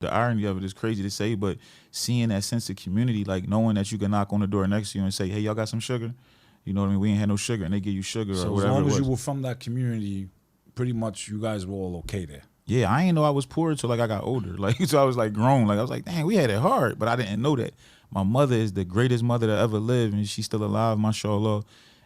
The irony of it is crazy to say, but seeing that sense of community, like knowing that you can knock on the door next to you and say, hey, y'all got some sugar? You know what I mean? We ain't had no sugar, and they give you sugar So or whatever. as long it as was. you were from that community, pretty much you guys were all okay there. Yeah, I ain't know I was poor until like I got older. Like so I was like grown. Like I was like, dang, we had it hard, but I didn't know that. My mother is the greatest mother that ever lived, and she's still alive, mashallah.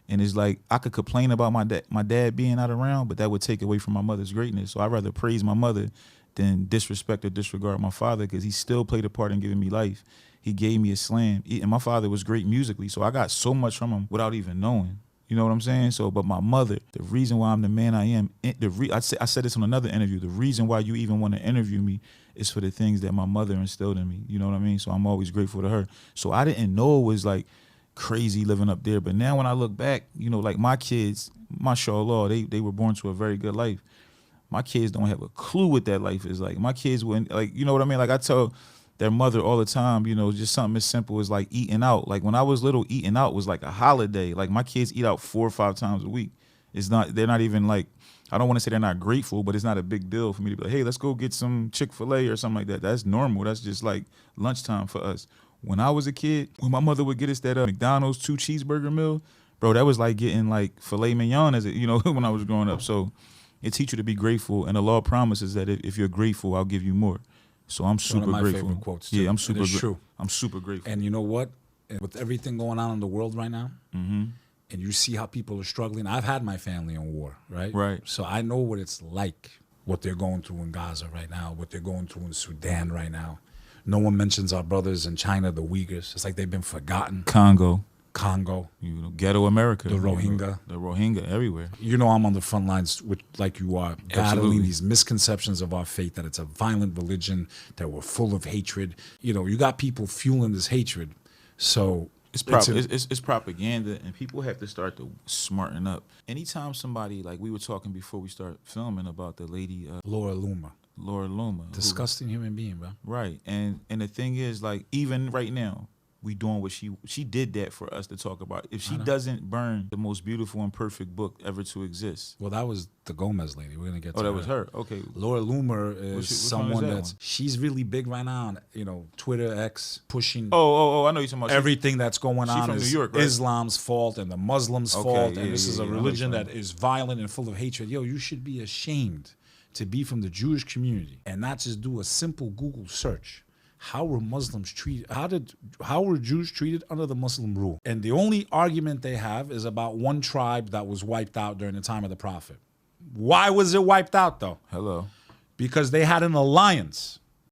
And it's like I could complain about my dad being not around, but that would take away from my mother's greatness. So I'd rather praise my mother than disrespect or disregard my father, because he still played a part in giving me life. He gave me a slam, and my father was great musically, so I got so much from him without even knowing. You know what I'm saying? So, but my mother, the reason why I'm the man I am, I said this on another interview, the reason why you even want to interview me is for the things that my mother instilled in me. You know what I mean? So I'm always grateful to her. So I didn't know it was like crazy living up there. But now when I look back, you know, like my kids, mashallah, they were born to a very good life. My kids don't have a clue what that life is like. My kids wouldn't, like, you know what I mean? Like I tell their mother all the time, you know, just something as simple as like eating out. Like when I was little, eating out was like a holiday. Like my kids eat out 4 or 5 times a week. They're not even like, I don't want to say they're not grateful, but it's not a big deal for me to be like, hey, let's go get some Chick-fil-A or something like that. That's normal. That's just like lunchtime for us. When I was a kid, when my mother would get us that McDonald's 2 cheeseburger meal, bro, that was like getting like filet mignon as it, you know, when I was growing up. So it teach you to be grateful, and the law promises that if you're grateful, I'll give you more. So I'm super one of my grateful. favorite quotes, too. Yeah, I'm It is true. I'm super grateful. And you know what? With everything going on in the world right now, and you see how people are struggling. I've had my family in war, right? Right. So I know what it's like, what they're going through in Gaza right now, what they're going through in Sudan right now. No one mentions our brothers in China, the Uyghurs. It's like they've been forgotten. Congo, you know, ghetto America, the Rohingya, the Rohingya everywhere. You know, I'm on the front lines, like you are, battling Absolutely. these misconceptions of our faith, that it's a violent religion, that we're full of hatred. You know, you got people fueling this hatred. So it's propaganda, and people have to start to smarten up. Anytime somebody, like we were talking before we start filming about the lady Laura Loomer, disgusting human being, bro. Right, and the thing is, like, even right now, we doing what she did that for us to talk about. If she doesn't burn the most beautiful and perfect book ever to exist. Well, that was the Gomez lady. We're gonna get to that her. was her. Okay. Laura Loomer is someone that she's really big right now on, you know, Twitter, X, pushing I know you're talking about everything that's going on from is New York, right? Islam's fault and the Muslims' fault, and this is a religion that is violent and full of hatred. Yo, you should be ashamed to be from the Jewish community and not just do a simple Google search. How were Muslims treated? How were Jews treated under the Muslim rule? And the only argument they have is about one tribe that was wiped out during the time of the Prophet. Why was it wiped out, though? Hello. Because they had an alliance